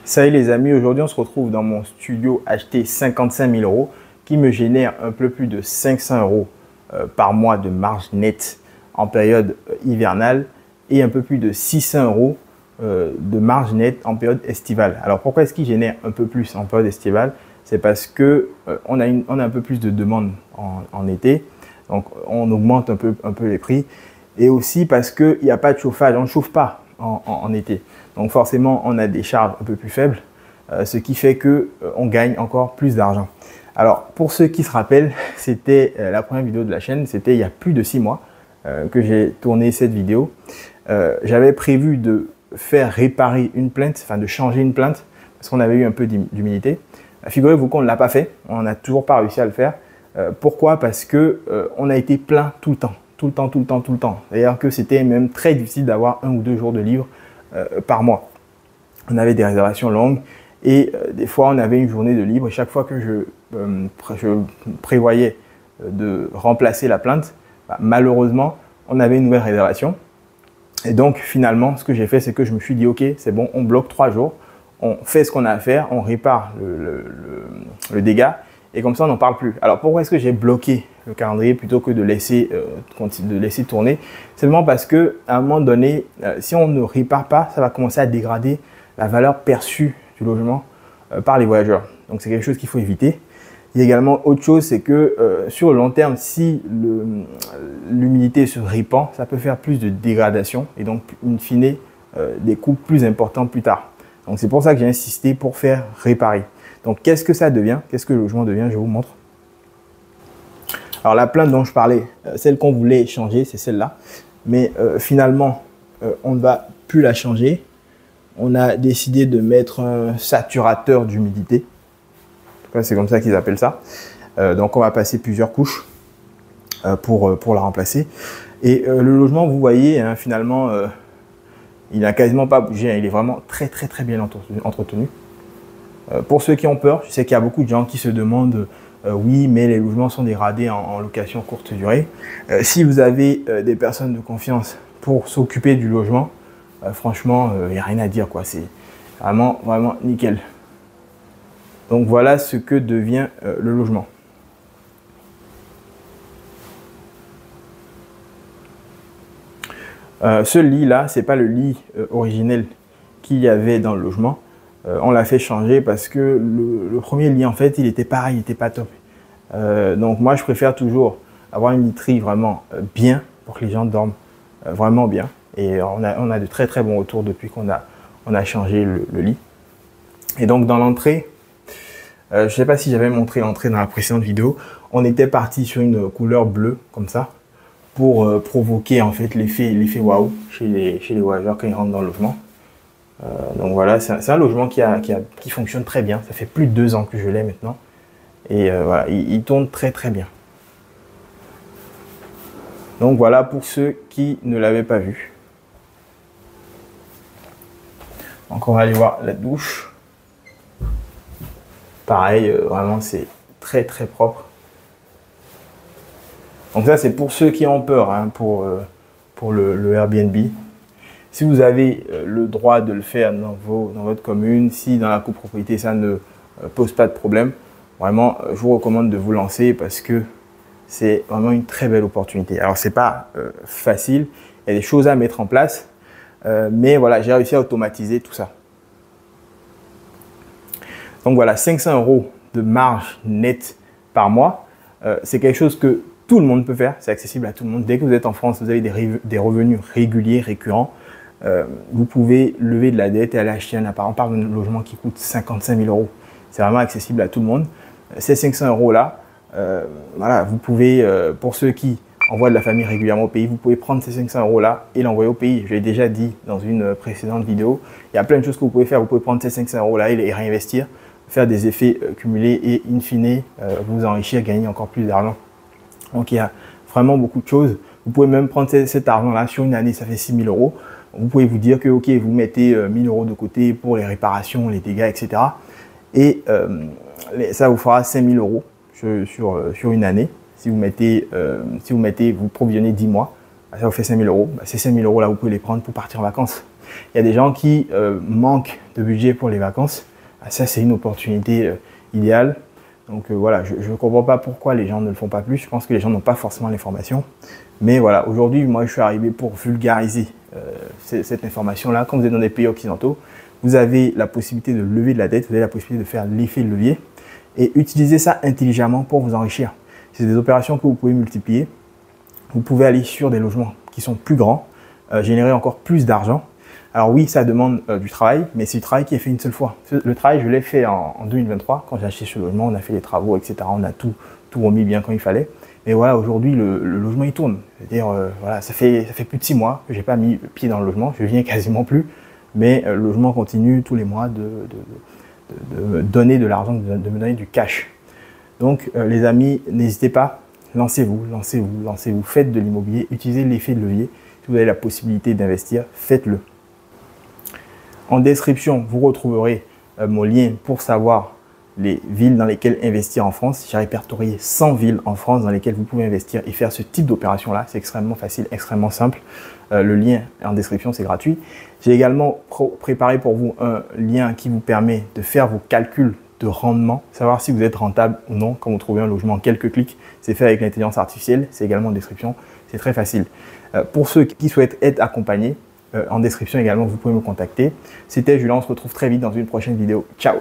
Salut les amis, aujourd'hui on se retrouve dans mon studio acheté 55 000 euros qui me génère un peu plus de 500 euros par mois de marge nette en période hivernale et un peu plus de 600 euros de marge nette en période estivale. Alors pourquoi est-ce qu'il génère un peu plus en période estivale? C'est parce que on a un peu plus de demandes en été, donc on augmente un peu les prix, et aussi parce qu'il n'y a pas de chauffage, on ne chauffe pas en été. Donc forcément, on a des charges un peu plus faibles, ce qui fait qu'on gagne encore plus d'argent. Alors, pour ceux qui se rappellent, c'était la première vidéo de la chaîne, c'était il y a plus de 6 mois que j'ai tourné cette vidéo. J'avais prévu de faire réparer une plainte, enfin de changer une plainte, parce qu'on avait eu un peu d'humidité. Figurez-vous qu'on ne l'a pas fait, on n'a toujours pas réussi à le faire. Pourquoi? Parce que on a été plein tout le temps. Tout le temps. D'ailleurs que c'était même très difficile d'avoir 1 ou 2 jours de livre par mois. On avait des réservations longues et des fois on avait une journée de libre et chaque fois que je prévoyais de remplacer la plainte, malheureusement on avait une nouvelle réservation. Et donc finalement ce que j'ai fait, c'est que je me suis dit ok, c'est bon, on bloque 3 jours, on fait ce qu'on a à faire, on répare le dégât et comme ça on n'en parle plus. Alors pourquoi est-ce que j'ai bloqué le calendrier plutôt que de laisser tourner? Seulement parce que à un moment donné, si on ne répare pas, ça va commencer à dégrader la valeur perçue du logement par les voyageurs. Donc c'est quelque chose qu'il faut éviter. Il y a également autre chose, c'est que sur le long terme, si l'humidité se répand, ça peut faire plus de dégradation et donc in fine des coûts plus importants plus tard. Donc c'est pour ça que j'ai insisté pour faire réparer. Donc qu'est-ce que ça devient? Qu'est-ce que le logement devient? Je vous montre. Alors la plainte dont je parlais, celle qu'on voulait changer, c'est celle-là. Mais finalement, on ne va plus la changer. On a décidé de mettre un saturateur d'humidité. En tout cas, c'est comme ça qu'ils appellent ça. Donc on va passer plusieurs couches pour la remplacer. Et le logement, vous voyez, hein, finalement, il n'a quasiment pas bougé. Hein, il est vraiment très bien entretenu. Pour ceux qui ont peur, je sais qu'il y a beaucoup de gens qui se demandent oui, mais les logements sont dégradés en location courte durée. Si vous avez des personnes de confiance pour s'occuper du logement, franchement, il n'y a rien à dire, quoi. C'est vraiment nickel. Donc voilà ce que devient le logement. Ce lit-là, ce n'est pas le lit originel qu'il y avait dans le logement. On l'a fait changer parce que le premier lit, en fait, il était pareil, il n'était pas top. Donc moi, je préfère toujours avoir une literie vraiment bien pour que les gens dorment vraiment bien. Et on a de très bons retours depuis qu'on a changé le lit. Et donc dans l'entrée, je ne sais pas si j'avais montré l'entrée dans la précédente vidéo, on était parti sur une couleur bleue comme ça pour provoquer en fait l'effet waouh chez les voyageurs quand ils rentrent dans le logement. Donc voilà, c'est un logement qui fonctionne très bien. Ça fait plus de 2 ans que je l'ai maintenant. Et voilà, il tourne très bien. Donc voilà pour ceux qui ne l'avaient pas vu. Donc on va aller voir la douche. Pareil, vraiment c'est très propre. Donc ça c'est pour ceux qui ont peur hein, pour le Airbnb. Si vous avez le droit de le faire dans votre commune, si dans la copropriété ça ne pose pas de problème, vraiment je vous recommande de vous lancer parce que c'est vraiment une très belle opportunité. Alors c'est pas facile, il y a des choses à mettre en place, mais voilà, j'ai réussi à automatiser tout ça. Donc voilà, 500 euros de marge nette par mois, c'est quelque chose que tout le monde peut faire, c'est accessible à tout le monde. Dès que vous êtes en France, vous avez des revenus réguliers, récurrents, vous pouvez lever de la dette et aller acheter un appartement. On parle d'un logement qui coûte 55 000 euros. C'est vraiment accessible à tout le monde. Ces 500 euros là, voilà, vous pouvez, pour ceux qui envoient de la famille régulièrement au pays, vous pouvez prendre ces 500 euros là et l'envoyer au pays. Je l'ai déjà dit dans une précédente vidéo. Il y a plein de choses que vous pouvez faire. Vous pouvez prendre ces 500 euros là et les réinvestir, faire des effets cumulés et in fine vous enrichir, gagner encore plus d'argent. Donc il y a vraiment beaucoup de choses. Vous pouvez même prendre cet argent là sur une année, ça fait 6 000 euros. Vous pouvez vous dire que ok, vous mettez 1 000 euros de côté pour les réparations, les dégâts, etc. Et ça vous fera 5 000 euros sur une année. Si vous provisionnez 10 mois, ça vous fait 5 000 euros. Ces 5 000 euros là, vous pouvez les prendre pour partir en vacances. Il y a des gens qui manquent de budget pour les vacances. Ça, c'est une opportunité idéale. Donc voilà, je ne comprends pas pourquoi les gens ne le font pas plus. Je pense que les gens n'ont pas forcément l'information. Mais voilà, aujourd'hui, moi, je suis arrivé pour vulgariser cette information-là. Quand vous êtes dans des pays occidentaux, vous avez la possibilité de lever de la dette, vous avez la possibilité de faire l'effet de levier et utiliser ça intelligemment pour vous enrichir. C'est des opérations que vous pouvez multiplier. Vous pouvez aller sur des logements qui sont plus grands, générer encore plus d'argent. Alors oui, ça demande du travail, mais c'est du travail qui est fait une seule fois. Le travail, je l'ai fait en 2023. Quand j'ai acheté ce logement, on a fait les travaux, etc. On a tout remis bien comme il fallait. Mais voilà, aujourd'hui, le logement, il tourne. C'est-à-dire, voilà, ça fait plus de 6 mois que je n'ai pas mis le pied dans le logement. Je viens quasiment plus. Mais le logement continue tous les mois de me donner de l'argent, de me donner du cash. Donc, les amis, n'hésitez pas. Lancez-vous. Faites de l'immobilier. Utilisez l'effet de levier. Si vous avez la possibilité d'investir, faites-le. En description, vous retrouverez mon lien pour savoir les villes dans lesquelles investir en France. J'ai répertorié 100 villes en France dans lesquelles vous pouvez investir et faire ce type d'opération-là. C'est extrêmement facile, extrêmement simple. Le lien est en description, c'est gratuit. J'ai également préparé pour vous un lien qui vous permet de faire vos calculs de rendement, savoir si vous êtes rentable ou non quand vous trouvez un logement en quelques clics. C'est fait avec l'intelligence artificielle, c'est également en description, c'est très facile. Pour ceux qui souhaitent être accompagnés, en description également, vous pouvez me contacter. C'était Julien, on se retrouve très vite dans une prochaine vidéo. Ciao!